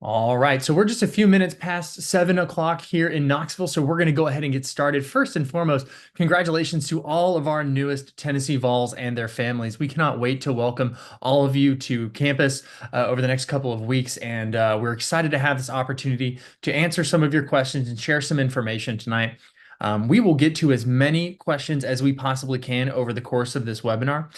All right, so we're just a few minutes past 7 o'clock here in Knoxville, so we're going to go ahead and get started. First and foremost, congratulations to all of our newest Tennessee Vols and their families. We cannot wait to welcome all of you to campus over the next couple of weeks, and we're excited to have this opportunity to answer some of your questions and share some information tonight. We will get to as many questions as we possibly can over the course of this webinar.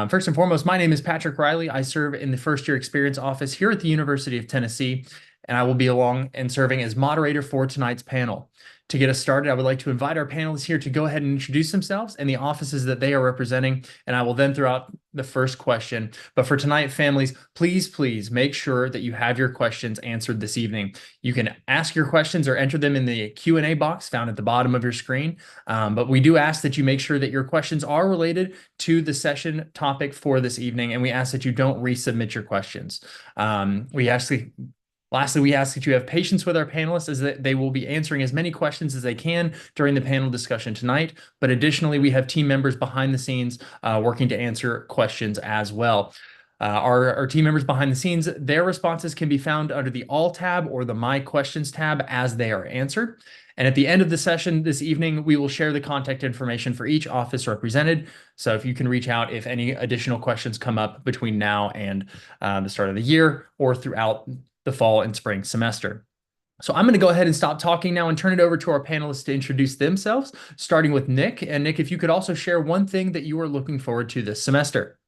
First and foremost, my name is Patrick Riley. I serve in the first year experience office here at the University of Tennessee, and I will be along and serving as moderator for tonight's panel. To get us started, I would like to invite our panelists here to go ahead and introduce themselves and the offices that they are representing, and I will then throw out the first question. But for tonight, families, please make sure that you have your questions answered this evening. You can ask your questions or enter them in the Q&A box found at the bottom of your screen, but we do ask that you make sure that your questions are related to the session topic for this evening, and we ask that you don't resubmit your questions. Lastly, we ask that you have patience with our panelists as they will be answering as many questions as they can during the panel discussion tonight. But additionally, we have team members behind the scenes working to answer questions as well. Our team members behind the scenes, their responses can be found under the All tab or the My Questions tab as they are answered. And at the end of the session this evening, we will share the contact information for each office represented. So if you can reach out if any additional questions come up between now and the start of the year or throughout the fall and spring semester. So I'm going to go ahead and stop talking now and turn it over to our panelists to introduce themselves, starting with Nick. And Nick, if you could also share one thing that you are looking forward to this semester.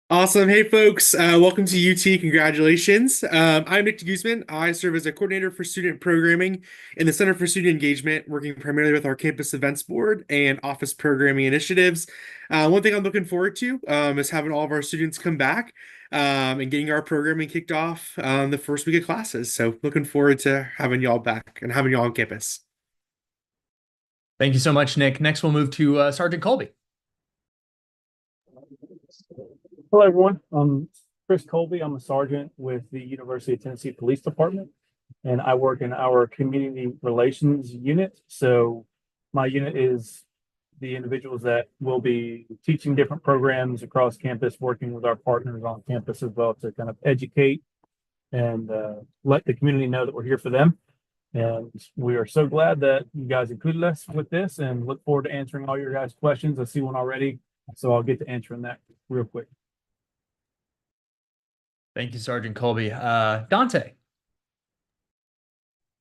Awesome. Hey, folks. Welcome to UT. Congratulations. I'm Nick Guzman. I serve as a coordinator for student programming in the Center for Student Engagement, working primarily with our campus events board and office programming initiatives. One thing I'm looking forward to is having all of our students come back and getting our programming kicked off the first week of classes. So looking forward to having y'all back and having y'all on campus. Thank you so much, Nick. Next, we'll move to Sergeant Colby. Hello, everyone. I'm Chris Colby. I'm a sergeant with the University of Tennessee Police Department, and I work in our community relations unit. So my unit is the individuals that will be teaching different programs across campus, working with our partners on campus as well to kind of educate and let the community know that we're here for them. And we are so glad that you guys included us with this and look forward to answering all your guys' questions. I see one already, so I'll get to answering that real quick. Thank you, Sergeant Colby. Dante.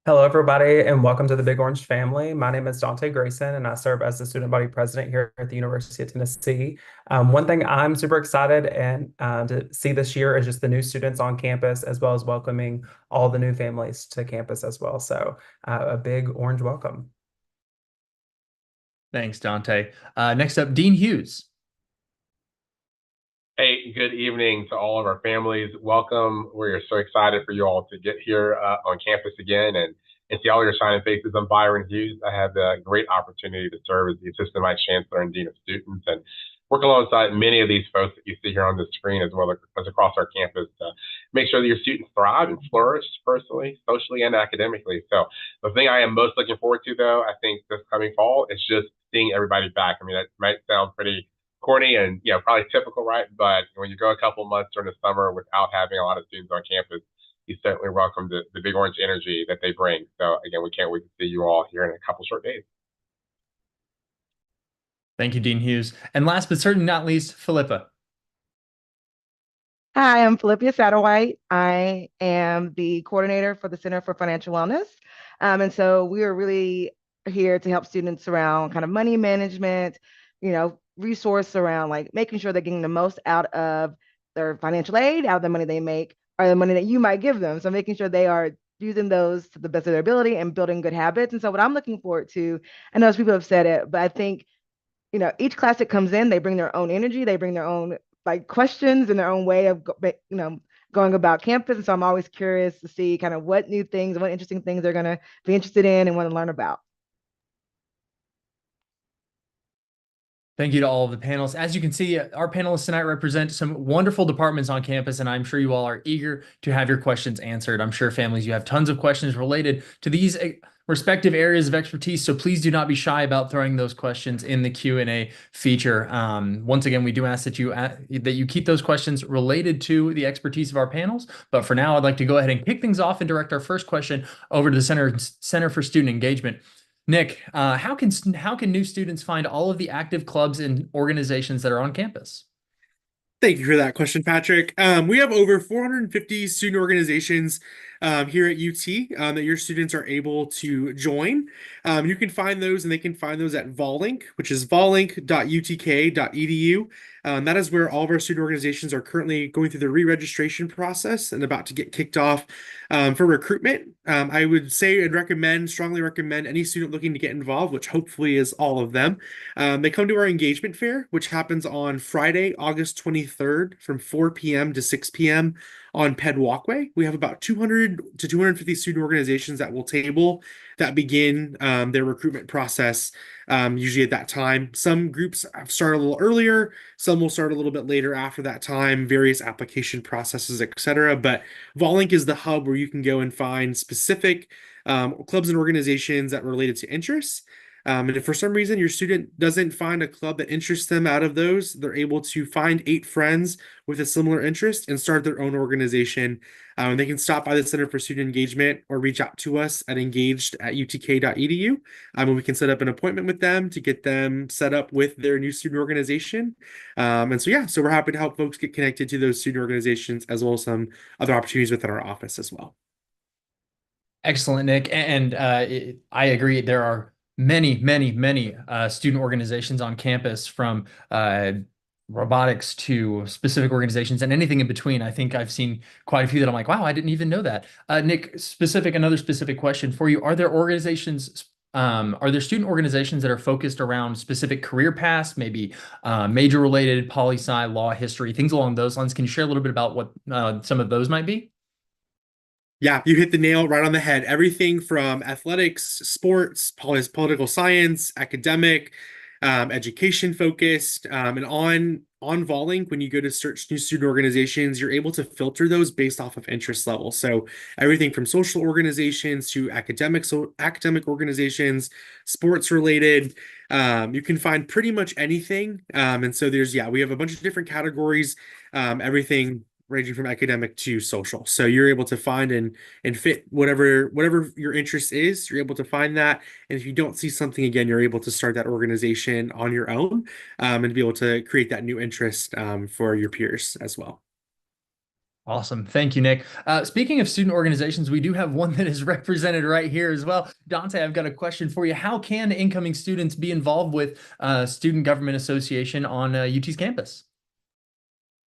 Hello, everybody, and welcome to the Big Orange family. My name is Dante Grayson, and I serve as the student body president here at the University of Tennessee. One thing I'm super excited and to see this year is just the new students on campus, as well as welcoming all the new families to campus as well. So a big orange welcome. Thanks, Dante. Next up, Dean Hughes. Hey, good evening to all of our families. Welcome. We're so excited for you all to get here on campus again and see all your shining faces. I'm Byron Hughes. I have the great opportunity to serve as the Assistant Vice Chancellor and Dean of Students and work alongside many of these folks that you see here on the screen as well as across our campus to make sure that your students thrive and flourish personally, socially, and academically. So the thing I am most looking forward to, though, I think this coming fall is just seeing everybody back. I mean, that might sound pretty corny and probably typical, right? But when you go a couple months during the summer without having a lot of students on campus, you certainly welcome the Big Orange energy that they bring. So again, we can't wait to see you all here in a couple short days. Thank you, Dean Hughes. And last but certainly not least, Philippa. Hi, I'm Philippia Satterwhite. I am the coordinator for the Center for Financial Wellness. And so we are really here to help students around kind of money management, resource around like making sure they're getting the most out of their financial aid, out of the money they make, or the money that you might give them. So making sure they are using those to the best of their ability and building good habits. And so what I'm looking forward to, I know people have said it, but I think, each class that comes in, they bring their own energy, they bring their own like questions and their own way of, going about campus. And so I'm always curious to see kind of what new things, what interesting things they're going to be interested in and want to learn about. Thank you to all of the panelists. As you can see, our panelists tonight represent some wonderful departments on campus, and I'm sure you all are eager to have your questions answered. I'm sure families, you have tons of questions related to these respective areas of expertise. So please do not be shy about throwing those questions in the Q&A feature. Once again, we do ask that you keep those questions related to the expertise of our panels. But for now, I'd like to go ahead and kick things off and direct our first question over to the Center for Student Engagement. Nick, how can new students find all of the active clubs and organizations that are on campus? Thank you for that question, Patrick. We have over 450 student organizations here at UT that your students are able to join. You can find those, and they can find those at Vollink, which is vollink.utk.edu. That is where all of our student organizations are currently going through the re-registration process and about to get kicked off for recruitment. I would say and strongly recommend any student looking to get involved, which hopefully is all of them. They come to our engagement fair, which happens on Friday, August 23rd from 4 p.m. to 6 p.m. on Ped Walkway. We have about 200 to 250 student organizations that will table that begin their recruitment process usually at that time. Some groups start a little earlier, some will start a little bit later after that time, various application processes, etc. But Vollink is the hub where you can go and find specific clubs and organizations that are related to interests. And if for some reason your student doesn't find a club that interests them out of those, they're able to find 8 friends with a similar interest and start their own organization. They can stop by the Center for Student Engagement or reach out to us at engaged@utk.edu. And we can set up an appointment with them to get them set up with their new student organization. So we're happy to help folks get connected to those student organizations as well as some other opportunities within our office as well. Excellent, Nick. And I agree. There are many, many, many student organizations on campus, from robotics to specific organizations and anything in between. I think I've seen quite a few that I'm like, wow, I didn't even know that. Nick, another specific question for you. Are there student organizations that are focused around specific career paths, maybe major related, poli-sci, law, history, things along those lines? Can you share a little bit about what some of those might be? Yeah, you hit the nail right on the head. Everything from athletics, sports, political science, academic, education focused, and on Vollink, when you go to search new student organizations, you're able to filter those based off of interest level. So everything from social organizations to academic organizations, sports related, you can find pretty much anything. We have a bunch of different categories, everything ranging from academic to social. So you're able to find and fit whatever your interest is, you're able to find that. And if you don't see something, again, you're able to start that organization on your own and be able to create that new interest for your peers as well. Awesome. Thank you, Nick. Speaking of student organizations, we do have one that is represented right here as well. Dante, I've got a question for you. How can incoming students be involved with Student Government Association on UT's campus?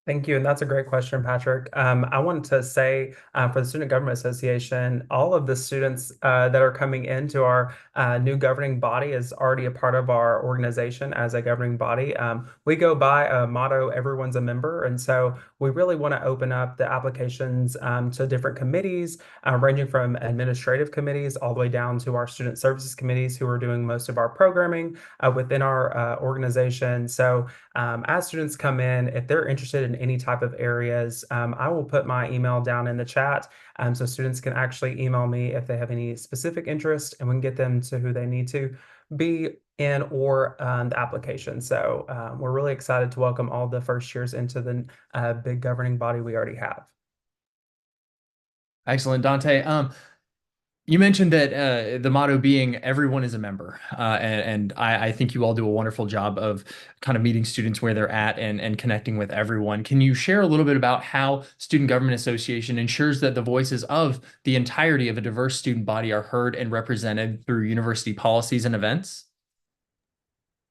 Thank you. And that's a great question, Patrick. I wanted to say for the Student Government Association, all of the students that are coming into our new governing body is already a part of our organization as a governing body. We go by a motto, everyone's a member. And so we really want to open up the applications to different committees, ranging from administrative committees all the way down to our student services committees who are doing most of our programming within our organization. So as students come in, if they're interested in any type of areas, I will put my email down in the chat so students can actually email me if they have any specific interest, and we can get them to who they need to be in or the application. So we're really excited to welcome all the first years into the big governing body we already have. Excellent, Dante. You mentioned that the motto being everyone is a member, and I think you all do a wonderful job of kind of meeting students where they're at and connecting with everyone. Can you share a little bit about how Student Government Association ensures that the voices of the entirety of a diverse student body are heard and represented through university policies and events?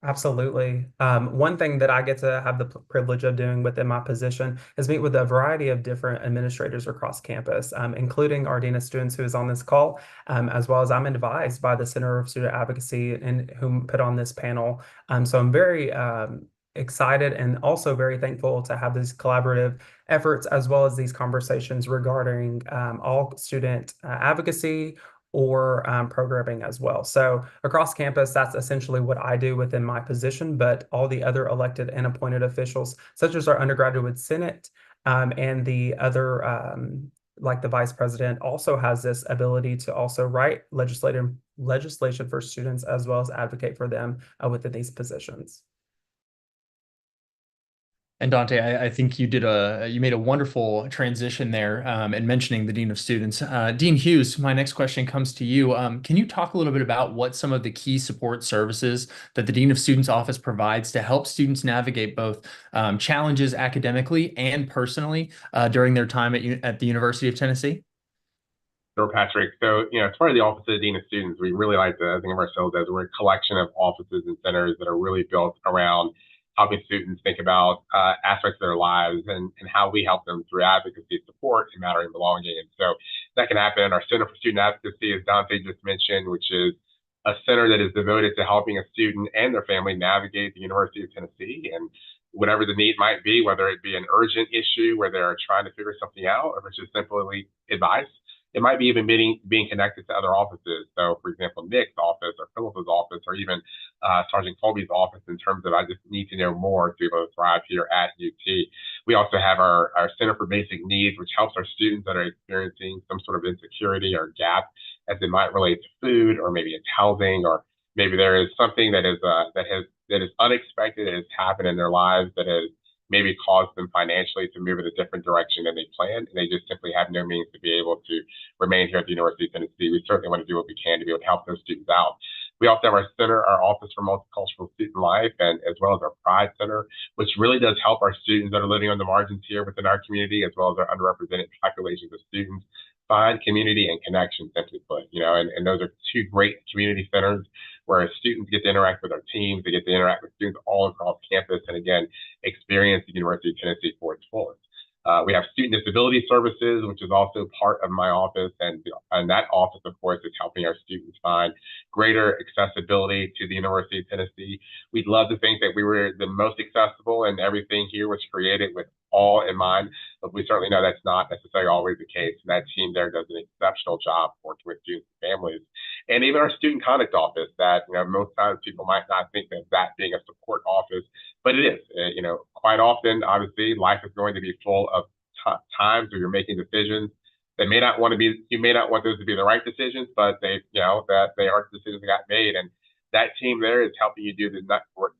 Absolutely. One thing that I get to have the privilege of doing within my position is meet with a variety of different administrators across campus, including our Dean of Students who is on this call, as well as I'm advised by the Center of Student Advocacy and whom put on this panel. So I'm very excited and also very thankful to have these collaborative efforts as well as these conversations regarding all student advocacy or programming as well. So across campus, that's essentially what I do within my position, but all the other elected and appointed officials, such as our undergraduate senate and the other like the vice president, also has this ability to also write legislation for students as well as advocate for them within these positions. And Dante, I think you made a wonderful transition there in mentioning the Dean of Students. Dean Hughes, my next question comes to you. Can you talk a little bit about what some of the key support services that the Dean of Students office provides to help students navigate both challenges academically and personally during their time at the University of Tennessee? Sure, Patrick. So, as part of the Office of the Dean of Students, we really like to think of ourselves as we're a collection of offices and centers that are really built around helping students think about aspects of their lives and how we help them through advocacy, support, and mattering belonging. And so that can happen in our Center for Student Advocacy, as Dante just mentioned, which is a center that is devoted to helping a student and their family navigate the University of Tennessee and whatever the need might be, whether it be an urgent issue where they're trying to figure something out, or if it's just simply advice. It might be even being connected to other offices. So, for example, Nick's office or Phillip's office or even Sergeant Colby's office in terms of I just need to know more to be able to thrive here at UT. We also have our Center for Basic Needs, which helps our students that are experiencing some sort of insecurity or gap as it might relate to food or maybe it's housing or maybe there is something that is unexpected that has happened in their lives that has maybe caused them financially to move in a different direction than they planned, and they just simply have no means to be able to remain here at the University of Tennessee. We certainly want to do what we can to be able to help those students out. We also have our Office for Multicultural Student Life, and as well as our Pride Center, which really does help our students that are living on the margins here within our community, as well as our underrepresented populations of students, find community and connection, simply put, and those are two great community centers where students get to interact with our teams, they get to interact with students all across campus, and again, experience the University of Tennessee for its fullest. We have student disability services, which is also part of my office, and that office, of course, is helping our students find greater accessibility to the University of Tennessee. We'd love to think that we were the most accessible, and everything here was created with all in mind, but we certainly know that's not necessarily always the case. And that team there does an exceptional job working with students and families, and even our student conduct office. That most times people might not think of that being a support office, but it is. Quite often, obviously, life is going to be full of times where you're making decisions that may not want to be. You may not want those to be the right decisions, but that they are decisions that got made, and that team there is helping you do the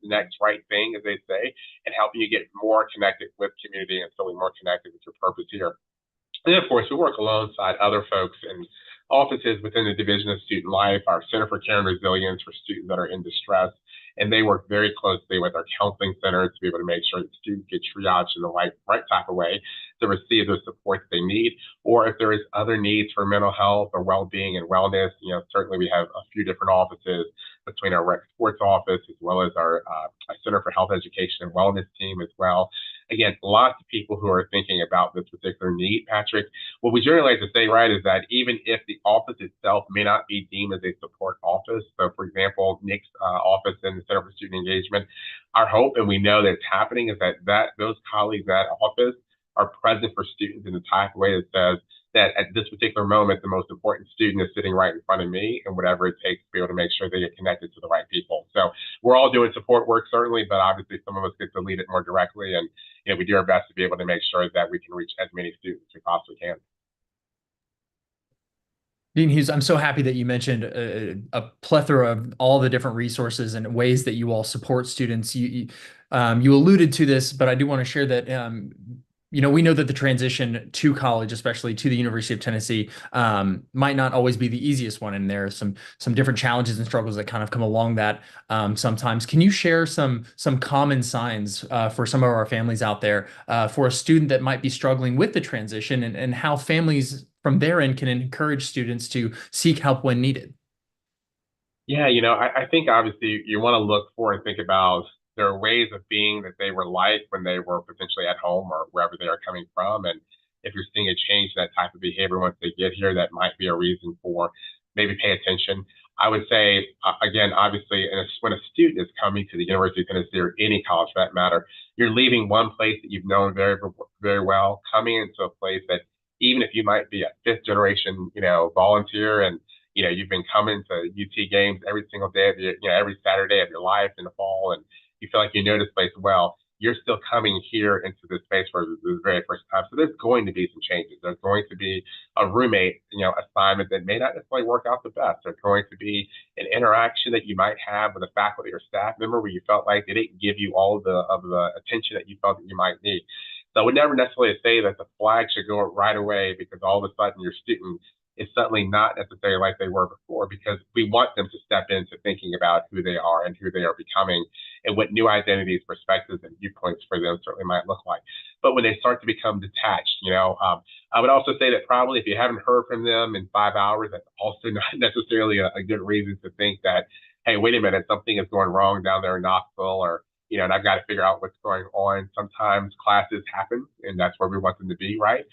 next right thing, as they say, and helping you get more connected with community and feeling more connected with your purpose here. And then, of course, we work alongside other folks in offices within the Division of Student Life, our Center for Care and Resilience for students that are in distress. And they work very closely with our counseling center to be able to make sure that students get triaged in the right type of way to receive the support that they need. Or if there is other needs for mental health or well-being and wellness, certainly we have a few different offices between our rec sports office as well as our Center for Health Education and Wellness team as well. Again, lots of people who are thinking about this particular need, Patrick. What we generally like to say, right, is that even if the office itself may not be deemed as a support office, so for example, Nick's office in the Center for Student Engagement, our hope, and we know that it's happening, is that those colleagues at office are present for students in the type of way that says that at this particular moment, the most important student is sitting right in front of me, and whatever it takes to be able to make sure they get connected to the right people. So we're all doing support work, certainly, but obviously some of us get to lead it more directly, and we do our best to be able to make sure that we can reach as many students as we possibly can. Dean Hughes, I'm so happy that you mentioned a plethora of all the different resources and ways that you all support students. You alluded to this, but I do want to share that we know that the transition to college, especially to the University of Tennessee, might not always be the easiest one, and there are some different challenges and struggles that kind of come along that sometimes. Can you share some common signs for some of our families out there for a student that might be struggling with the transition, and how families from their end can encourage students to seek help when needed? Yeah, I think obviously you want to look for and think about their ways of being that they were like when they were potentially at home or wherever they are coming from. And if you're seeing a change in that type of behavior once they get here, that might be a reason for maybe pay attention. I would say, again, obviously, when a student is coming to the University of Tennessee or any college for that matter, you're leaving one place that you've known very, very well, coming into a place that even if you might be a fifth generation, volunteer and you've been coming to UT games every single day of every Saturday of your life in the fall, and you feel like you know this place well. you're still coming here into this space for the very first time. So there's going to be some changes. There's going to be a roommate, assignment that may not necessarily work out the best. There's going to be an interaction that you might have with a faculty or staff member where you felt like they didn't give you all of the attention that you felt that you might need. So I would never necessarily say that the flag should go up right away because all of a sudden your student is suddenly not necessarily like they were before, because we want them to step into thinking about who they are and who they are becoming and what new identities, perspectives, and viewpoints for them certainly might look like. But when they start to become detached, I would also say that probably if you haven't heard from them in 5 hours, that's also not necessarily a good reason to think that, hey, wait a minute, something is going wrong down there in Knoxville, or and I've got to figure out what's going on. Sometimes classes happen, and that's where we want them to be, right?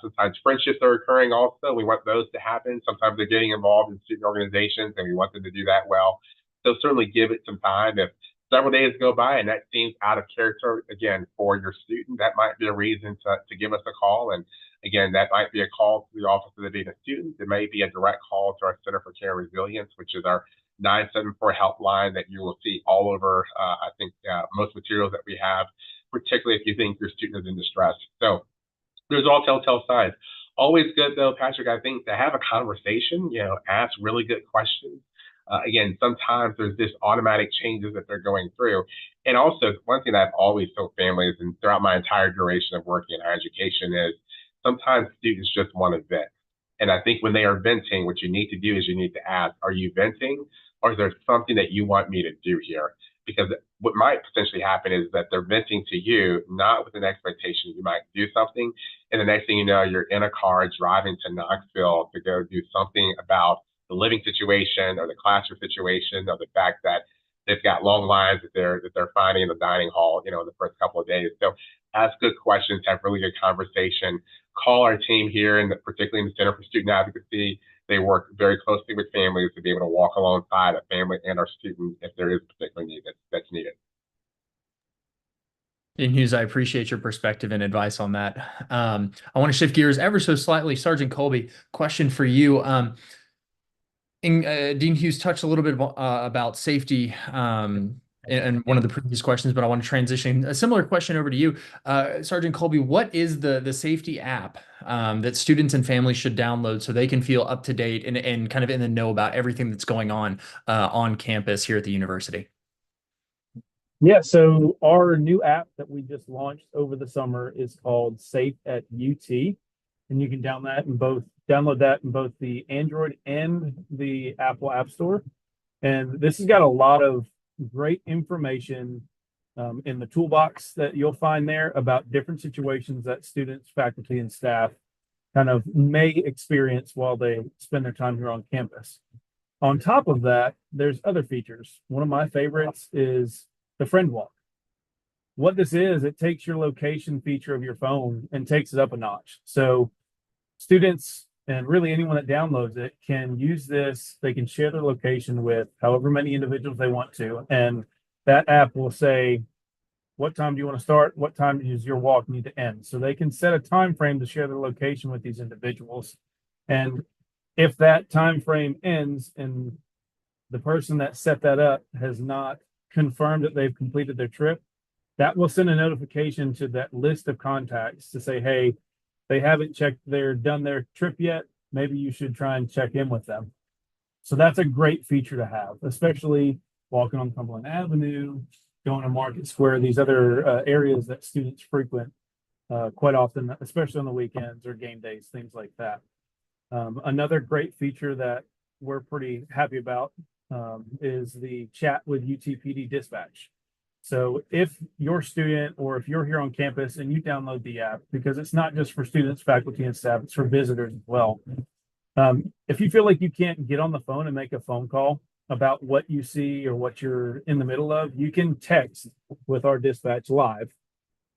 Sometimes friendships are occurring also. We want those to happen. Sometimes they're getting involved in student organizations, and we want them to do that well. So certainly give it some time. If several days go by and that seems out of character, again, for your student, that might be a reason to give us a call. And again, that might be a call to the Office of the Dean of Students. It may be a direct call to our Center for Care and Resilience, which is our 974 helpline that you will see all over, I think, most materials that we have, particularly if you think your student is in distress. So there's all telltale signs. Always good, though, Patrick, I think, to have a conversation, ask really good questions. Again, sometimes there's this automatic changes that they're going through. And also, one thing that I've always told families and throughout my entire duration of working in higher education is sometimes students just want to vent. And I think when they are venting, what you need to do is you need to ask, are you venting, or is there something that you want me to do here? Because what might potentially happen is that they're venting to you, not with an expectation you might do something. And the next thing you know, you're in a car driving to Knoxville to go do something about the living situation or the classroom situation, or the fact that they've got long lines that they're finding in the dining hall, in the first couple of days. So ask good questions, have really good conversation. Call our team here, and particularly in the Center for Student Advocacy. They work very closely with families to be able to walk alongside a family and our student if there is a particular need that's needed. Dean Hughes, I appreciate your perspective and advice on that. I want to shift gears ever so slightly. Sergeant Colby, question for you. Dean Hughes touched a little bit about safety in one of the previous questions, but I want to transition a similar question over to you. Sergeant Colby, what is the safety app that students and families should download so they can feel up to date and kind of in the know about everything that's going on campus here at the university? Yeah, so our new app that we just launched over the summer is called Safe at UT, and you can download that in both the Android and the Apple App Store. And this has got a lot of great information in the toolbox that you'll find there about different situations that students, faculty, and staff kind of may experience while they spend their time here on campus. On top of that, there's other features. One of my favorites is the friend walk. What this is, it takes your location feature of your phone and takes it up a notch. So students and really anyone that downloads it can use this. They can share their location with however many individuals they want to. And that app will say, what time do you want to start? What time does your walk need to end? So they can set a time frame to share their location with these individuals. And if that time frame ends and the person that set that up has not confirmed that they've completed their trip, that will send a notification to that list of contacts to say, hey, they haven't done their trip yet. Maybe you should try and check in with them. So that's a great feature to have, especially walking on Cumberland Avenue, going to Market Square, these other areas that students frequent quite often, especially on the weekends or game days, things like that. Another great feature that we're pretty happy about is the chat with UTPD dispatch. So if you're a student or if you're here on campus and you download the app, because it's not just for students, faculty, and staff, it's for visitors as well. If you feel like you can't get on the phone and make a phone call about what you see or what you're in the middle of, you can text with our dispatch live.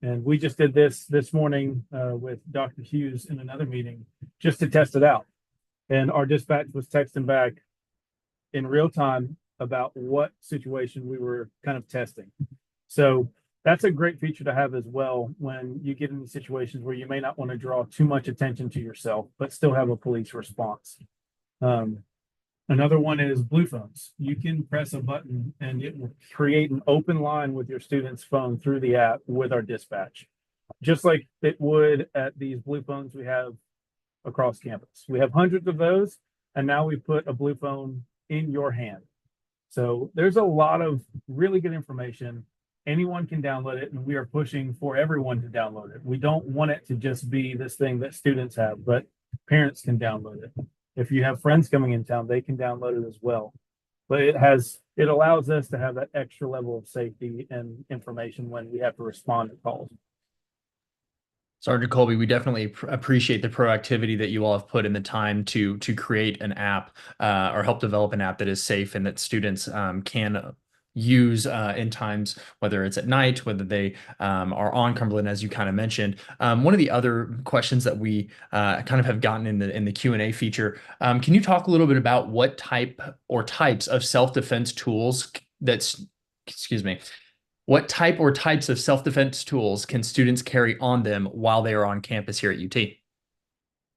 And we just did this morning with Dr. Hughes in another meeting just to test it out. And our dispatch was texting back in real time about what situation we were kind of testing. So that's a great feature to have as well when you get into situations where you may not want to draw too much attention to yourself, but still have a police response. Another one is Blue Phones. You can press a button and it will create an open line with your student's phone through the app with our dispatch, just like it would at these Blue Phones we have across campus. We have hundreds of those, and now we put a Blue Phone in your hand. So there's a lot of really good information. Anyone can download it, and we are pushing for everyone to download it. We don't want it to just be this thing that students have, but parents can download it. If you have friends coming in town, they can download it as well. But it allows us to have that extra level of safety and information when we have to respond to calls. Sergeant Colby, we definitely appreciate the proactivity that you all have put in the time to create an app or help develop an app that is safe and that students can use in times, whether it's at night, whether they are on Cumberland, as you kind of mentioned. One of the other questions that we kind of have gotten in the Q&A feature, can you talk a little bit about what type or types of self-defense tools what type or types of self-defense tools can students carry on them while they are on campus here at UT?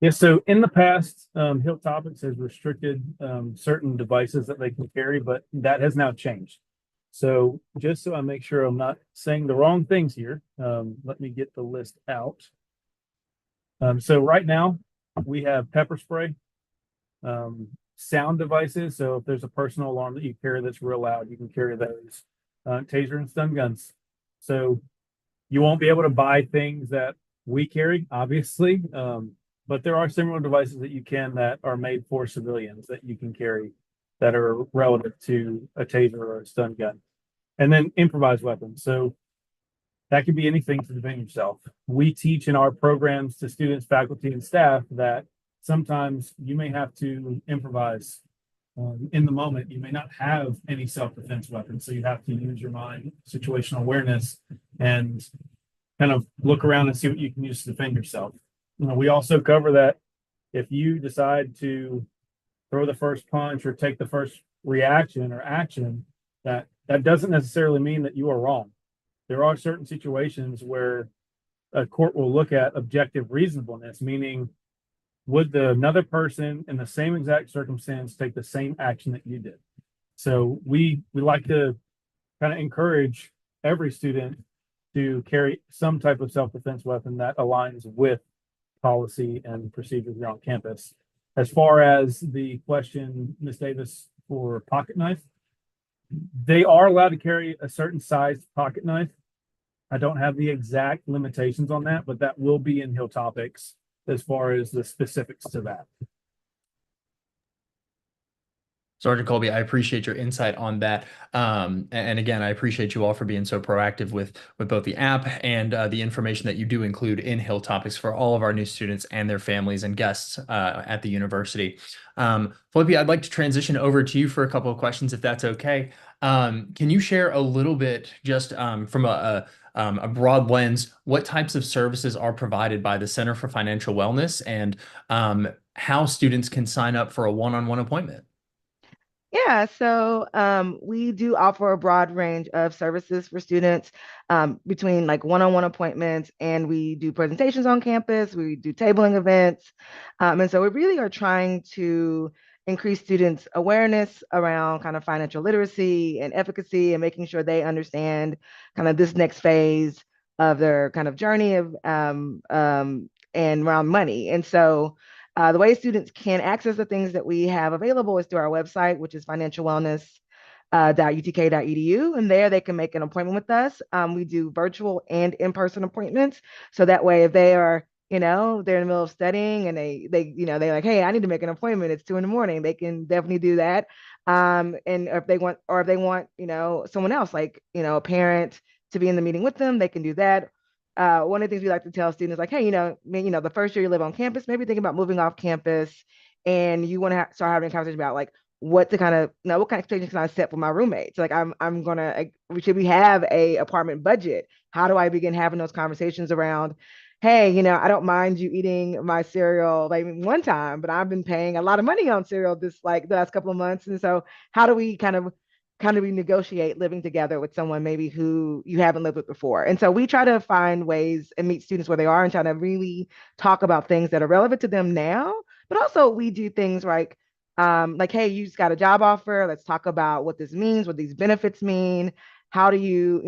Yeah, so in the past, Hill Topics has restricted certain devices that they can carry, but that has now changed. So just so I make sure I'm not saying the wrong things here, let me get the list out. So right now we have pepper spray, sound devices. So if there's a personal alarm that you carry that's real loud, you can carry those. Taser and stun guns. So you won't be able to buy things that we carry, obviously, but there are similar devices that you can that are made for civilians that you can carry that are relative to a taser or a stun gun. And then improvised weapons. So that could be anything to defend yourself. We teach in our programs to students, faculty, and staff that sometimes you may have to improvise in the moment. You may not have any self-defense weapons, so you have to use your mind, situational awareness, and kind of look around and see what you can use to defend yourself. We also cover that if you decide to throw the first punch or take the first reaction or action, that doesn't necessarily mean that you are wrong. There are certain situations where a court will look at objective reasonableness, meaning would another person in the same exact circumstance take the same action that you did? So we like to kind of encourage every student to carry some type of self-defense weapon that aligns with policy and procedures here on campus. As far as the question, Ms. Davis, for pocket knife, they are allowed to carry a certain sized pocket knife. I don't have the exact limitations on that, but that will be in Hill Topics as far as the specifics to that. Sergeant Colby, I appreciate your insight on that. And again, I appreciate you all for being so proactive with both the app and the information that you do include in Hill Topics for all of our new students and their families and guests at the university. Flippy, I'd like to transition over to you for a couple of questions, if that's okay. Can you share a little bit, just from a broad lens, what types of services are provided by the Center for Financial Wellness and how students can sign up for a one-on-one appointment? Yeah, so we do offer a broad range of services for students between like one-on-one appointments, and we do presentations on campus, we do tabling events. And so we really are trying to increase students' awareness around kind of financial literacy and efficacy and making sure they understand kind of this next phase of their kind of journey of and around money. And so the way students can access the things that we have available is through our website, which is financialwellness.utk.edu. And there they can make an appointment with us. We do virtual and in-person appointments. So that way, if they are, they're in the middle of studying and they're like, hey, I need to make an appointment. It's 2 a.m. They can definitely do that. And if they want, someone else, like, a parent to be in the meeting with them, they can do that. One of the things we like to tell students, like, hey, the first year you live on campus, maybe think about moving off campus, and you want to start having a conversation about like what kind of expectations can I set for my roommates? Like, should we have a apartment budget? How do I begin having those conversations around, hey, I don't mind you eating my cereal like one time, but I've been paying a lot of money on cereal this like the last couple of months, and so how do we kind of we negotiate living together with someone maybe who you haven't lived with before. And so we try to find ways and meet students where they are and try to really talk about things that are relevant to them now. But also we do things like like, hey, you just got a job offer. Let's talk about what this means, what these benefits mean. How do you,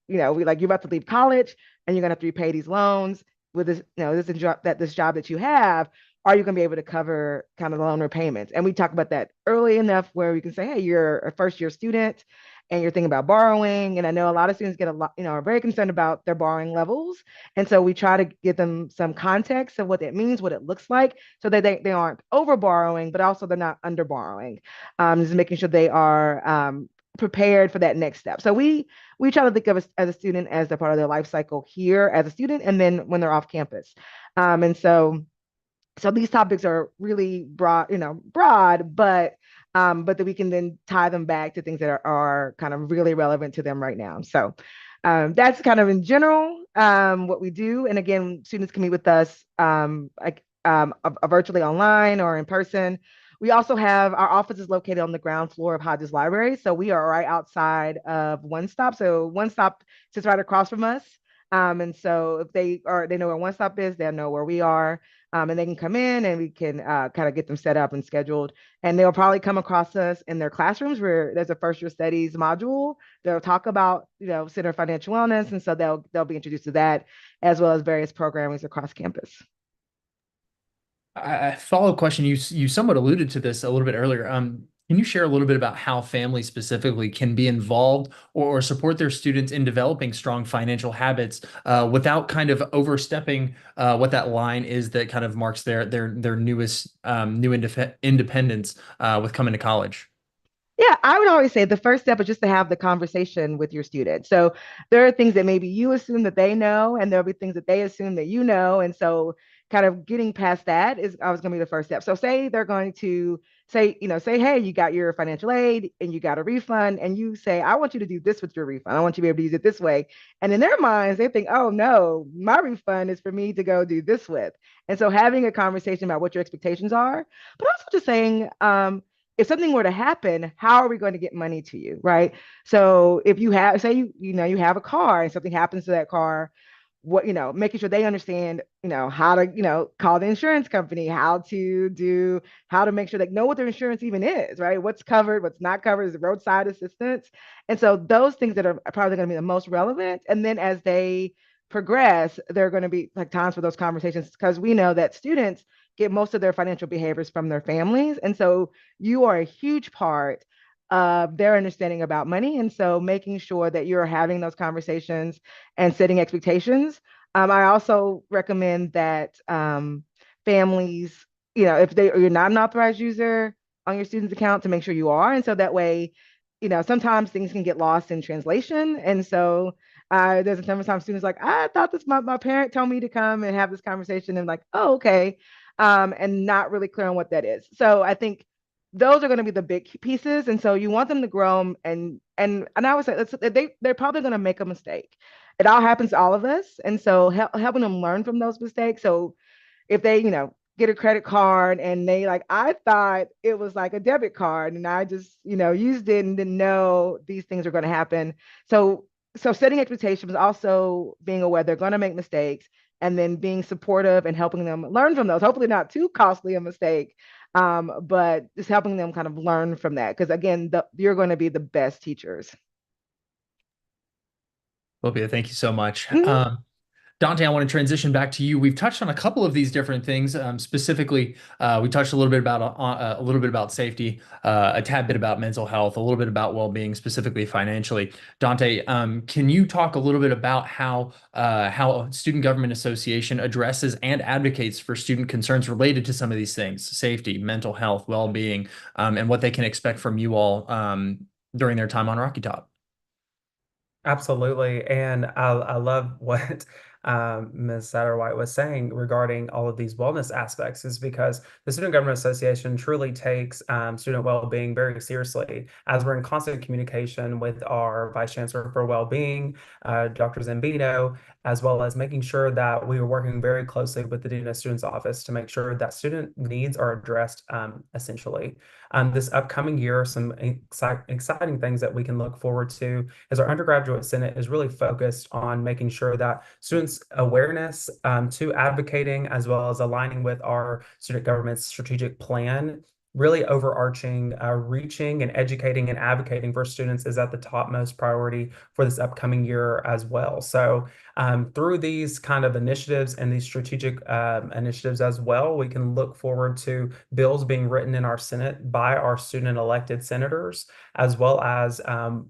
we like you're about to leave college and you're gonna have to repay these loans with this, this job that you have. Are you gonna be able to cover kind of the loan repayments? And we talk about that early enough where we can say, hey, you're a first year student and you're thinking about borrowing. And I know a lot of students get a lot, are very concerned about their borrowing levels. And so we try to give them some context of what that means, what it looks like, so that they aren't over borrowing, but also they're not under borrowing. Just making sure they are prepared for that next step. So we try to think of us as a student as a part of their life cycle here as a student, and then when they're off campus. And so these topics are really broad, but that we can then tie them back to things that are kind of really relevant to them right now. So that's kind of in general what we do. And again, students can meet with us virtually online or in person. We also have our office is located on the ground floor of Hodges Library. So we are right outside of One Stop. So One Stop sits right across from us. And so if they know where One Stop is, they'll know where we are. And they can come in and we can kind of get them set up and scheduled. And they'll probably come across us in their classrooms where there's a first year studies module. They'll talk about, Center for Financial Wellness. And so they'll be introduced to that as well as various programmings across campus. A follow-up question. You somewhat alluded to this a little bit earlier. Can you share a little bit about how families specifically can be involved or support their students in developing strong financial habits without kind of overstepping what that line is that kind of marks their newest new independence with coming to college? Yeah, I would always say the first step is just to have the conversation with your student. So there are things that maybe you assume that they know, and there'll be things that they assume that you know. And so kind of getting past that is always going to be the first step. So say they're going to say, hey, you got your financial aid and you got a refund, and you say, I want you to do this with your refund. I want you to be able to use it this way. And in their minds, they think, oh no, my refund is for me to go do this with. And so having a conversation about what your expectations are, but also just saying, if something were to happen, how are we going to get money to you, right? So if you have, say you have a car and something happens to that car, making sure they understand, how to, call the insurance company, how to make sure they know what their insurance even is, right? What's covered, what's not covered, is roadside assistance. And so those things that are probably going to be the most relevant. And then as they progress, there are going to be like times for those conversations because we know that students get most of their financial behaviors from their families. And so you are a huge part of their understanding about money. And so making sure that you're having those conversations and setting expectations. I also recommend that families, if you're not an authorized user on your student's account, to make sure you are. And so that way, sometimes things can get lost in translation. And so there's a time students like, I thought my parent told me to come and have this conversation, and like, oh, okay. And not really clear on what that is. So I think those are going to be the big pieces. And so you want them to grow and I would say they're probably going to make a mistake. It all happens to all of us. And so helping them learn from those mistakes. So if they, get a credit card and they like, I thought it was like a debit card and I just, used it and didn't know these things are going to happen. So setting expectations, also being aware they're going to make mistakes, and then being supportive and helping them learn from those. Hopefully not too costly a mistake, but just helping them kind of learn from that. Because again, you're going to be the best teachers. Olivia, thank you so much. Mhm. Dante, I want to transition back to you. We've touched on a couple of these different things. Specifically, we touched a little bit about safety, a tad bit about mental health, a little bit about well-being, specifically financially. Dante, can you talk a little bit about how Student Government Association addresses and advocates for student concerns related to some of these things, safety, mental health, well-being, and what they can expect from you all during their time on Rocky Top? Absolutely. And I love what Ms. Satterwhite was saying regarding all of these wellness aspects, is because the Student Government Association truly takes student well-being very seriously, as we're in constant communication with our Vice Chancellor for Wellbeing, Dr. Zambino, as well as making sure that we are working very closely with the Dean of Students Office to make sure that student needs are addressed essentially. This upcoming year, some exciting things that we can look forward to is our undergraduate senate is really focused on making sure that students' awareness to advocating, as well as aligning with our student government's strategic plan, really overarching, reaching and educating and advocating for students is at the topmost priority for this upcoming year as well. So through these kind of initiatives and these strategic initiatives as well, we can look forward to bills being written in our Senate by our student elected senators, as well as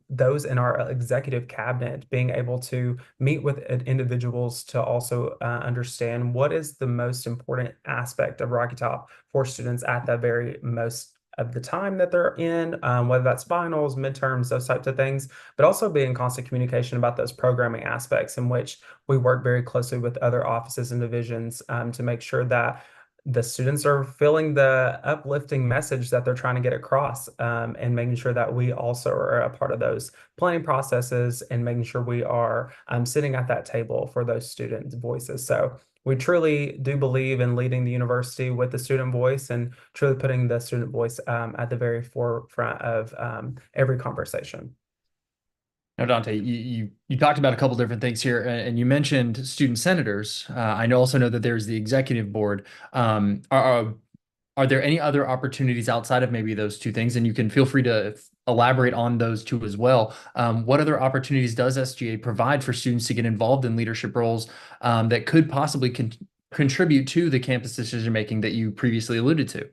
those in our executive cabinet being able to meet with individuals to also understand what is the most important aspect of Rocky Top for students at the very most of the time that they're in, whether that's finals, midterms, those types of things, but also be in constant communication about those programming aspects in which we work very closely with other offices and divisions to make sure that the students are feeling the uplifting message that they're trying to get across, and making sure that we also are a part of those planning processes and making sure we are sitting at that table for those students' voices. So we truly do believe in leading the university with the student voice and truly putting the student voice at the very forefront of every conversation. Now, Dante, you talked about a couple different things here, and you mentioned student senators. I also know that there's the executive board. Are there any other opportunities outside of maybe those two things? And you can feel free to elaborate on those two as well. What other opportunities does SGA provide for students to get involved in leadership roles that could possibly contribute to the campus decision making that you previously alluded to?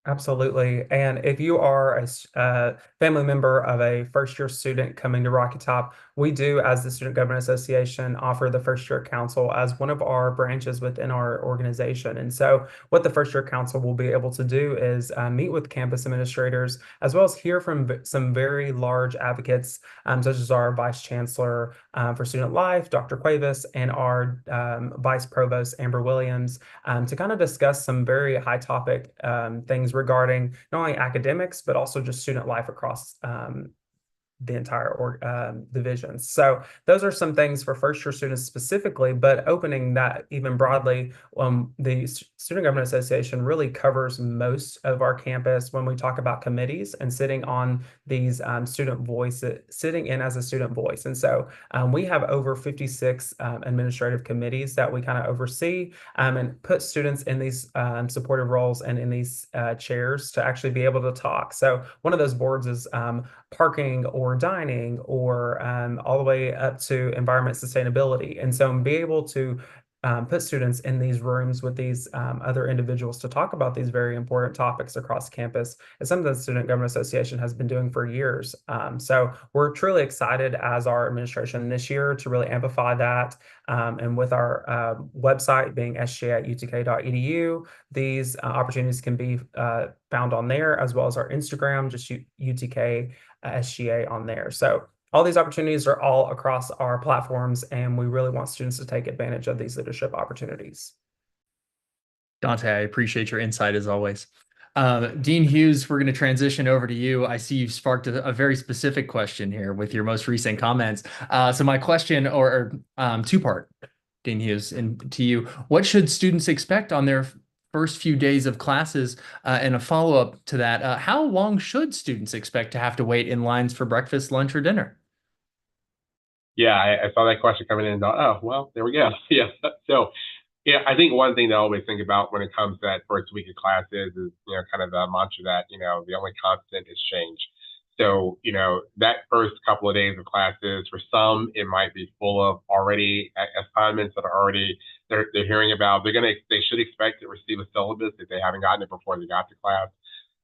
Absolutely. And if you are a family member of a first year student coming to Rocky Top, we do, as the Student Government Association, offer the First Year Council as one of our branches within our organization. And so, what the First Year Council will be able to do is meet with campus administrators, as well as hear from some very large advocates, such as our Vice Chancellor for Student Life, Dr. Cuevas, and our Vice Provost, Amber Williams, to kind of discuss some very high topic things regarding not only academics, but also just student life across the entire divisions. So those are some things for first year students specifically, but opening that even broadly, the Student Government Association really covers most of our campus when we talk about committees and sitting on these student voices, sitting in as a student voice. And so we have over 56 administrative committees that we kind of oversee and put students in these supportive roles and in these chairs to actually be able to talk. So one of those boards is parking or dining or all the way up to environment sustainability. And so be able to put students in these rooms with these other individuals to talk about these very important topics across campus is something the Student Government Association has been doing for years. So we're truly excited as our administration this year to really amplify that. And with our website being sga@utk.edu, these opportunities can be found on there, as well as our Instagram, just UTK SGA on there. So all these opportunities are all across our platforms, and we really want students to take advantage of these leadership opportunities. Dante, I appreciate your insight as always. Dean Hughes, we're going to transition over to you. I see you've sparked a very specific question here with your most recent comments. So my question, or two-part, Dean Hughes, and to you, what should students expect on their first few days of classes? And a follow-up to that, how long should students expect to have to wait in lines for breakfast, lunch, or dinner? Yeah, I saw that question coming in and thought, oh, well, there we go. Yeah. So, yeah, I think one thing to always think about when it comes to that first week of classes is, kind of the mantra that, the only constant is change. So, that first couple of days of classes, for some, it might be full of already assignments that are already they're hearing about. They should expect to receive a syllabus if they haven't gotten it before they got to class.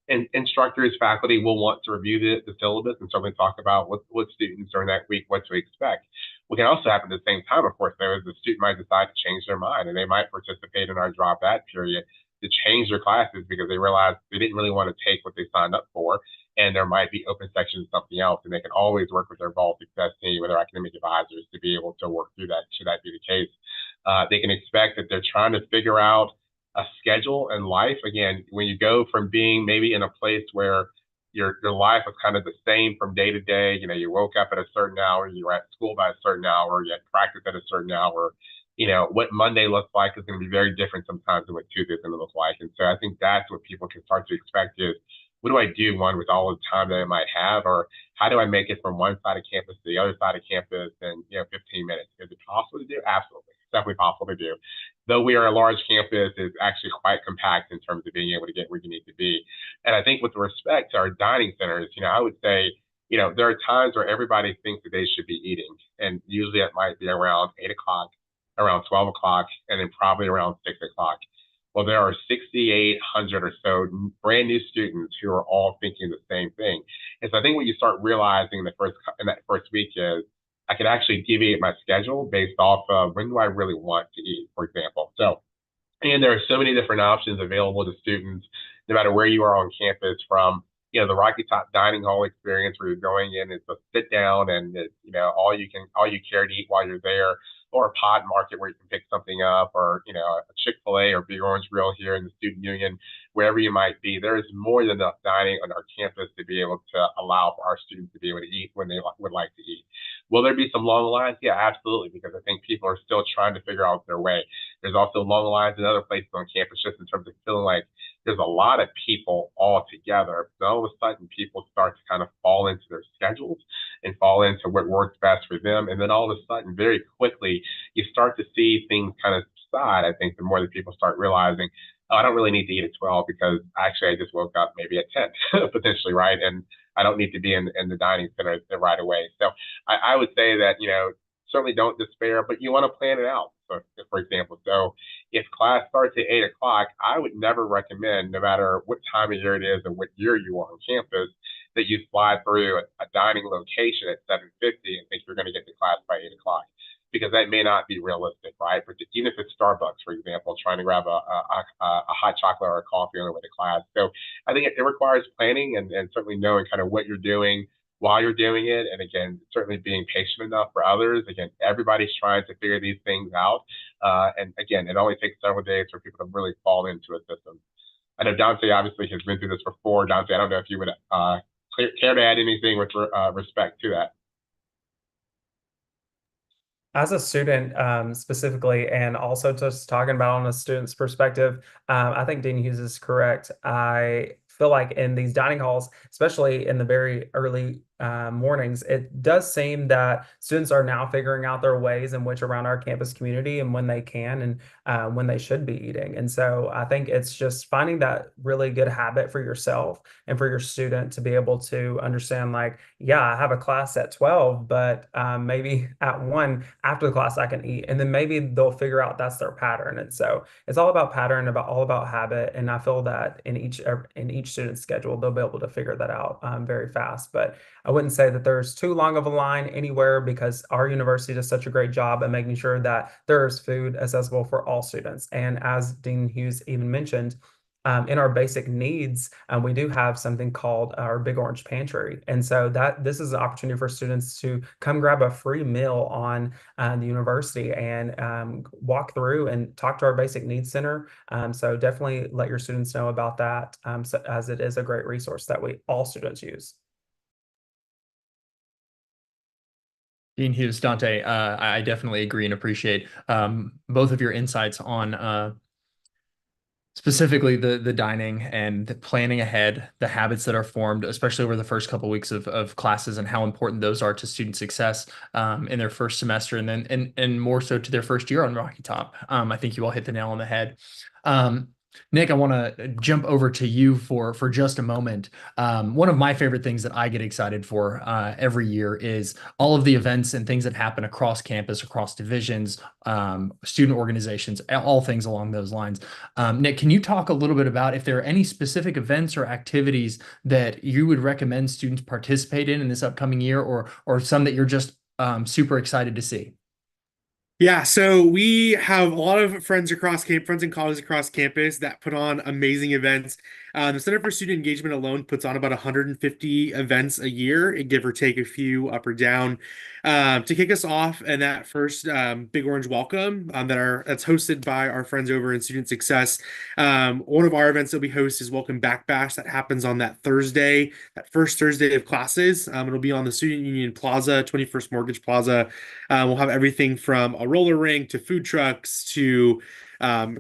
And instructors, faculty will want to review the syllabus and certainly talk about what students during that week, what to expect. What can also happen at the same time, of course, though, is the student might decide to change their mind and they might participate in our drop ad period to change their classes because they realize they didn't really want to take what they signed up for. And there might be open sections of something else. And they can always work with their Vol Success team or their academic advisors to be able to work through that, should that be the case. They can expect that they're trying to figure out a schedule and life. Again, when you go from being maybe in a place where your life was kind of the same from day to day, you woke up at a certain hour, you were at school by a certain hour, you had practice at a certain hour, what Monday looks like is going to be very different sometimes than what Tuesday is going to look like. And so I think that's what people can start to expect is, what do I do, one, with all the time that I might have, or how do I make it from one side of campus to the other side of campus in 15 minutes? Is it possible to do? Absolutely. It's definitely possible to do. though we are a large campus, is actually quite compact in terms of being able to get where you need to be. And I think with respect to our dining centers, I would say, there are times where everybody thinks that they should be eating. And usually it might be around 8 o'clock, around 12 o'clock, and then probably around 6 o'clock. Well, there are 6,800 or so brand new students who are all thinking the same thing. And so I think what you start realizing in that first week is I can actually deviate my schedule based off of when do I really want to eat, for example. So, and there are so many different options available to students, no matter where you are on campus, from the Rocky Top dining hall experience where you're going in, it's a sit down and it's, all you care to eat while you're there, or a pod market where you can pick something up, or a Chick-fil-A or Big Orange Grill here in the student union, wherever you might be. There is more than enough dining on our campus to be able to allow for our students to be able to eat when they would like to eat. Will there be some long lines? Yeah, absolutely, because I think people are still trying to figure out their way. There's also long lines in other places on campus, just in terms of feeling like there's a lot of people all together. So all of a sudden, people start to kind of fall into their schedules and fall into what works best for them. And then all of a sudden, very quickly, you start to see things kind of subside. I think the more that people start realizing, oh, I don't really need to eat at 12 because actually I just woke up maybe at 10, potentially, right? And I don't need to be in the dining center right away. So I would say that, certainly don't despair, but you want to plan it out. So, for example, if class starts at 8 o'clock, I would never recommend, no matter what time of year it is or what year you are on campus, that you slide through a dining location at 7:50 and think you're going to get to class by 8 o'clock, because that may not be realistic, right? But even if it's Starbucks, for example, trying to grab a hot chocolate or a coffee on the way to class. So I think it requires planning and certainly knowing kind of what you're doing while you're doing it. And again, certainly being patient enough for others. Again, everybody's trying to figure these things out. And again, it only takes several days for people to really fall into a system. I know Dante obviously has been through this before. Dante, I don't know if you would care to add anything with respect to that. As a student, specifically, and also just talking about on a student's perspective, I think Dean Hughes is correct. I feel like in these dining halls, especially in the very early mornings, it does seem that students are now figuring out their ways in which around our campus community and when they can and when they should be eating. And so I think it's just finding that really good habit for yourself and for your student to be able to understand, like, yeah, I have a class at 12, but maybe at 1 after the class I can eat. And then maybe they'll figure out that's their pattern. And so it's all about pattern, all about habit. And I feel that in each student's schedule, they'll be able to figure that out very fast. But I wouldn't say that there's too long of a line anywhere, because our university does such a great job at making sure that there's food accessible for all students. And as Dean Hughes even mentioned, in our basic needs, we do have something called our Big Orange Pantry. And so this is an opportunity for students to come grab a free meal on the university and walk through and talk to our basic needs center. So definitely let your students know about that, as it is a great resource that all students use. Dean Hughes, Dante, I definitely agree and appreciate both of your insights on specifically the dining and the planning ahead, the habits that are formed, especially over the first couple of weeks of classes, and how important those are to student success in their first semester, and then and more so to their first year on Rocky Top. I think you all hit the nail on the head. Nick, I want to jump over to you for just a moment. One of my favorite things that I get excited for every year is all of the events and things that happen across campus, across divisions, student organizations, all things along those lines. Nick, can you talk a little bit about if there are any specific events or activities that you would recommend students participate in this upcoming year, or some that you're just super excited to see? Yeah, so we have a lot of friends and colleagues across campus that put on amazing events. The Center for Student Engagement alone puts on about 150 events a year, give or take a few up or down. To kick us off, and that first Big Orange Welcome that's hosted by our friends over in Student Success. One of our events that we host is Welcome Back Bash, that happens on that Thursday, that first Thursday of classes. It'll be on the Student Union Plaza, 21st Mortgage Plaza. We'll have everything from a roller rink to food trucks to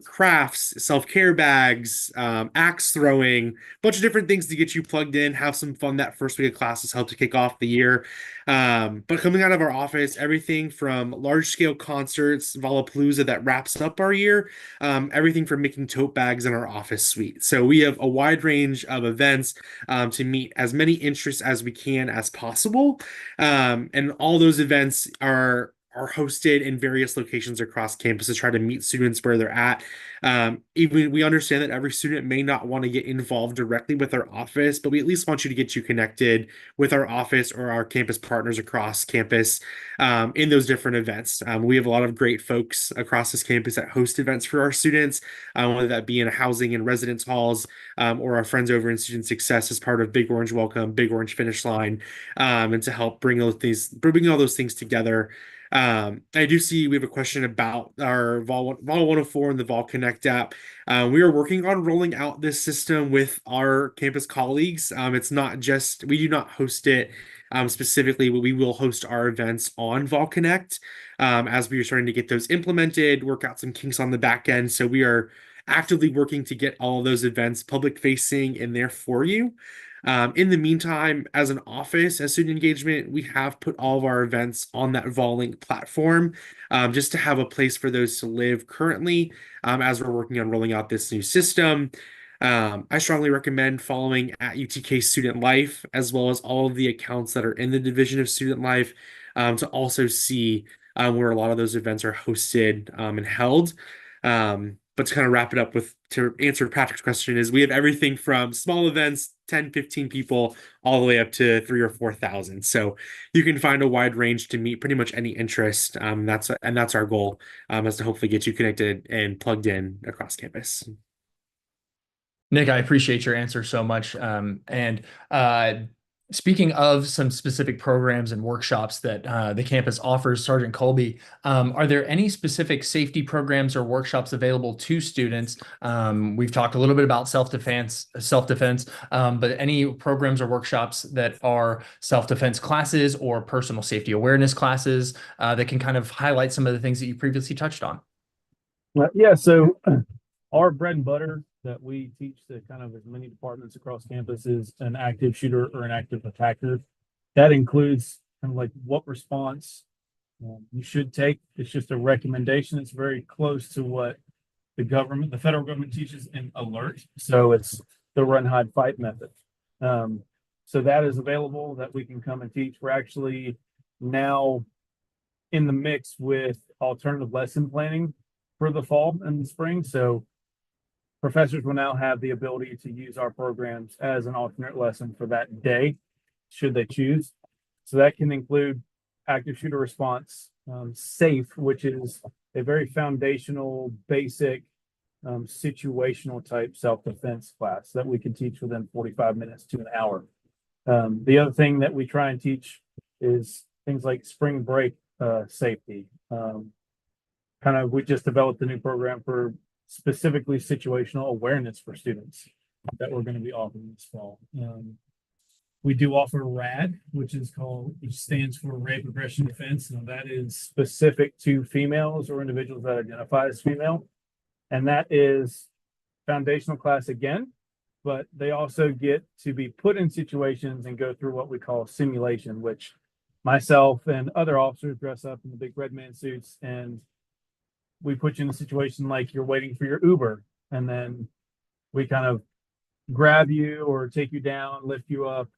crafts, self-care bags, axe throwing, a bunch of different things to get you plugged in, have some fun that first week of classes, help to kick off the year. But coming out of our office, everything from large-scale concerts, Lollapalooza that wraps up our year, everything from making tote bags in our office suite. So we have a wide range of events to meet as many interests as we can as possible. And all those events are hosted in various locations across campus to try to meet students where they're at. Even we understand that every student may not want to get involved directly with our office, but we at least want you to get you connected with our office or our campus partners across campus in those different events. We have a lot of great folks across this campus that host events for our students, whether that be in housing and residence halls, or our friends over in Student Success as part of Big Orange Welcome, Big Orange Finish Line, and to help bring all those things together. I do see we have a question about our Vol 104 and the Vol Connect app. We are working on rolling out this system with our campus colleagues. It's not just, we do not host it specifically, but we will host our events on Vol Connect as we are starting to get those implemented, work out some kinks on the back end. So we are actively working to get all of those events public facing in there for you. In the meantime, as an office, as student engagement, we have put all of our events on that Vollink platform just to have a place for those to live currently as we're working on rolling out this new system. I strongly recommend following at UTK Student Life, as well as all of the accounts that are in the Division of Student Life to also see where a lot of those events are hosted and held. But to kind of wrap it up to answer Patrick's question is we have everything from small events, 10, 15 people, all the way up to 3 or 4,000. So you can find a wide range to meet pretty much any interest. That's our goal, is to hopefully get you connected and plugged in across campus. Nick, I appreciate your answer so much. Speaking of some specific programs and workshops that the campus offers, Sergeant Colby, are there any specific safety programs or workshops available to students? We've talked a little bit about self-defense, but any programs or workshops that are self-defense classes or personal safety awareness classes that can kind of highlight some of the things that you previously touched on? Yeah, so our bread and butter that we teach to kind of as many departments across campus is an active shooter or an active attacker. That includes kind of like what response you should take. It's just a recommendation. It's very close to what the federal government teaches in alert. So it's the run, hide, fight method. So that is available that we can come and teach. We're actually now in the mix with alternative lesson planning for the fall and the spring. So professors will now have the ability to use our programs as an alternate lesson for that day, should they choose. So that can include active shooter response, SAFE, which is a very foundational, basic, situational type self-defense class that we can teach within 45 minutes to an hour. The other thing that we try and teach is things like spring break safety. We just developed a new program for specifically situational awareness for students that we're going to be offering this fall. We do offer RAD, which stands for Rape Aggression Defense. Now that is specific to females or individuals that identify as female. And that is foundational class again, but they also get to be put in situations and go through what we call simulation, which myself and other officers dress up in the big red man suits, and we put you in a situation like you're waiting for your Uber, and then we kind of grab you or take you down, lift you up,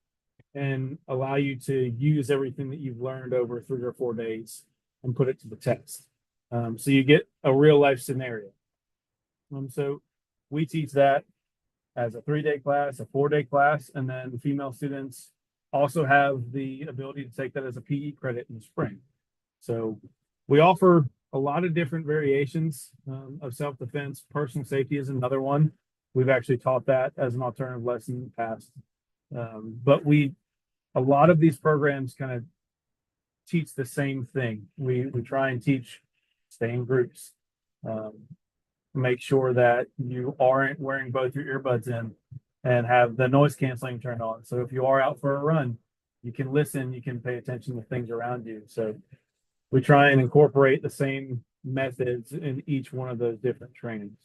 and allow you to use everything that you've learned over 3 or 4 days and put it to the test. So you get a real life scenario. So we teach that as a 3-day class, a 4-day class, and then female students also have the ability to take that as a PE credit in the spring. So we offer a lot of different variations of self-defense. Personal safety is another one. We've actually taught that as an alternative lesson in the past. But a lot of these programs kind of teach the same thing. We try and teach stay in groups. Make sure that you aren't wearing both your earbuds in and have the noise canceling turned on. So if you are out for a run, you can listen, you can pay attention to things around you. So we try and incorporate the same methods in each one of those different trainings.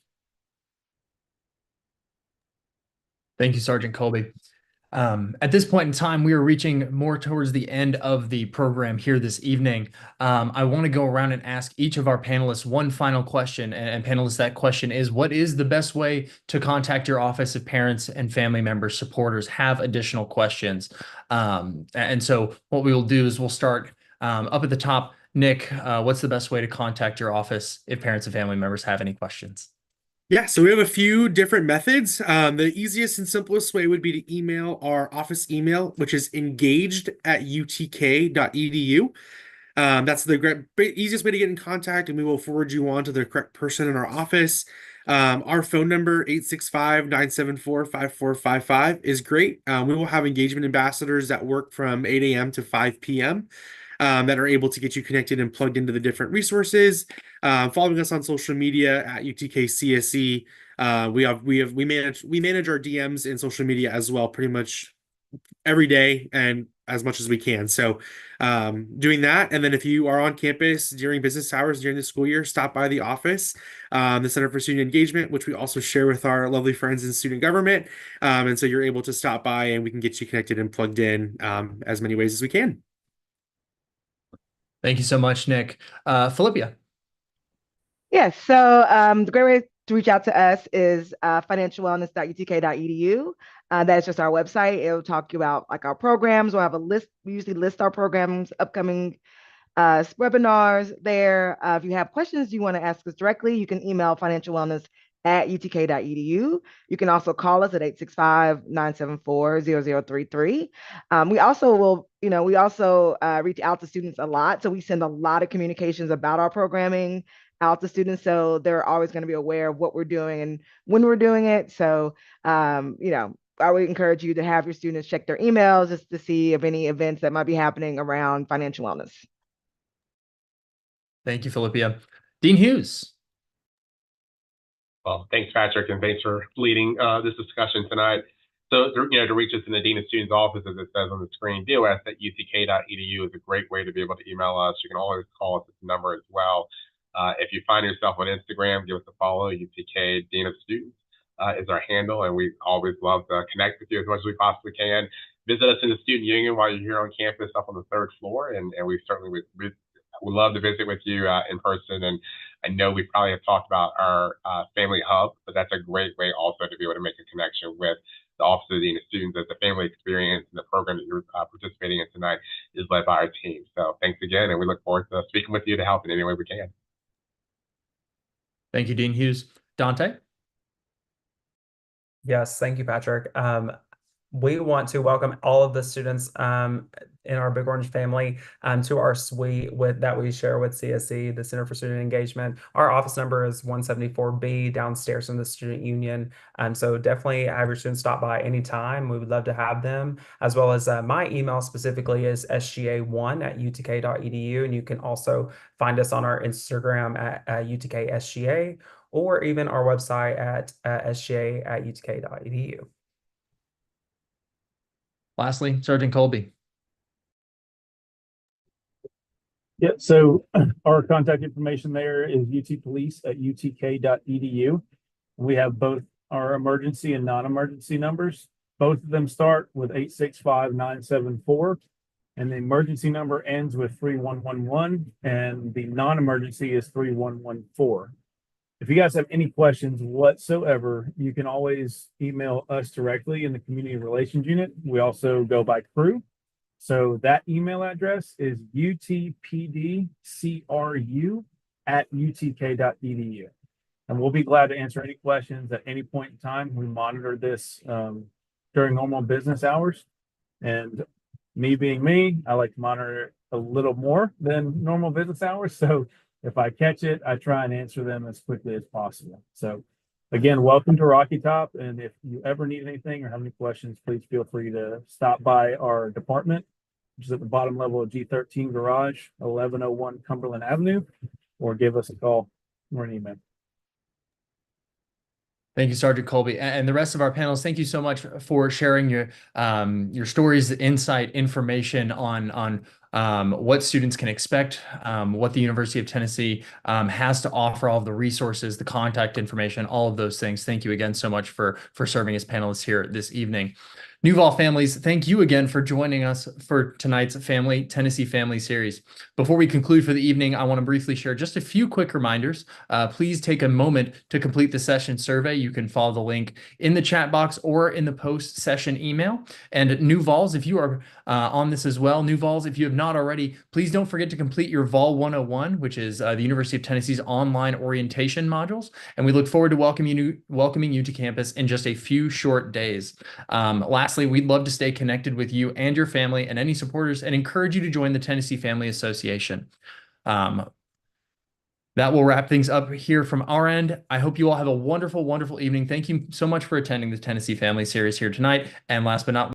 Thank you, Sergeant Colby. At this point in time, we are reaching more towards the end of the program here this evening. I want to go around and ask each of our panelists one final question. And panelists, that question is, what is the best way to contact your office if parents and family members, supporters have additional questions? And so what we will do is we'll start up at the top. Nick, what's the best way to contact your office if parents and family members have any questions? Yeah, so we have a few different methods. The easiest and simplest way would be to email our office email, which is engaged@utk.edu. That's the easiest way to get in contact, and we will forward you on to the correct person in our office. Our phone number, 865-974-5455, is great. We will have engagement ambassadors that work from 8 a.m. to 5 p.m. That are able to get you connected and plugged into the different resources. Following us on social media at UTK CSE. We manage our DMs in social media as well, pretty much every day and as much as we can. So doing that. And then if you are on campus during business hours during the school year, stop by the office, the Center for Student Engagement, which we also share with our lovely friends in student government. And so you're able to stop by and we can get you connected and plugged in as many ways as we can. Thank you so much, Nick. Philippia. Yes, so the great way to reach out to us is financialwellness.utk.edu. That is just our website. It'll talk you about like our programs. We'll have a list. We usually list our programs, upcoming webinars there. If you have questions you want to ask us directly, you can email financialwellness@utk.edu. You can also call us at 865-974-0033. We also will, we also reach out to students a lot. So we send a lot of communications about our programming out to students. So they're always going to be aware of what we're doing and when we're doing it. So, I would encourage you to have your students check their emails just to see if any events that might be happening around financial wellness. Thank you, Philippia. Dean Hughes. Well, thanks, Patrick, and thanks for leading this discussion tonight. So, to reach us in the Dean of Students office, as it says on the screen, dos@utk.edu is a great way to be able to email us. You can always call us at this number as well. If you find yourself on Instagram, give us a follow. UTK Dean of Students is our handle, and we always love to connect with you as much as we possibly can. Visit us in the Student Union while you're here on campus up on the 3rd floor, and we certainly would love to visit with you in person. And I know we probably have talked about our family hub, but that's a great way also to be able to make a connection with the Office of the Dean of Students, as the family experience and the program that you're participating in tonight is led by our team. So thanks again, and we look forward to speaking with you to help in any way we can. Thank you, Dean Hughes. Dante? Yes, thank you, Patrick. We want to welcome all of the students in our Big Orange family to our suite that we share with CSE, the Center for Student Engagement. Our office number is 174B downstairs in the Student Union. So definitely have your students stop by anytime. We would love to have them, as well as my email specifically is sga1@utk.edu. And you can also find us on our Instagram at UTKSGA, or even our website at sga@utk.edu. Lastly, Sergeant Colby. Yeah, so our contact information there is utpolice@utk.edu. We have both our emergency and non-emergency numbers. Both of them start with 865-974, and the emergency number ends with 3111, and the non-emergency is 3114. If you guys have any questions whatsoever, you can always email us directly in the Community Relations Unit. We also go by crew. So that email address is utpdcru@utk.edu. And we'll be glad to answer any questions at any point in time. We monitor this during normal business hours. And me being me, I like to monitor it a little more than normal business hours. So if I catch it, I try and answer them as quickly as possible. So again, welcome to Rocky Top. And if you ever need anything or have any questions, please feel free to stop by our department, which is at the bottom level of G13 Garage, 1101 Cumberland Avenue, or give us a call or an email. Thank you, Sergeant Colby, and the rest of our panels. Thank you so much for sharing your stories, insight, information on what students can expect, what the University of Tennessee has to offer, all of the resources, the contact information, all of those things. Thank you again so much for serving as panelists here this evening. New Vol families, thank you again for joining us for tonight's Tennessee Family Series. Before we conclude for the evening, I want to briefly share just a few quick reminders. Please take a moment to complete the session survey. You can follow the link in the chat box or in the post-session email. And New Vols, if you are on this as well, New Vols, if you have not already, please don't forget to complete your Vol 101, which is the University of Tennessee's online orientation modules. And we look forward to welcoming you to campus in just a few short days. Lastly, we'd love to stay connected with you and your family and any supporters and encourage you to join the Tennessee Family Association. That will wrap things up here from our end. I hope you all have a wonderful, wonderful evening. Thank you so much for attending the Tennessee Family Series here tonight. And last but not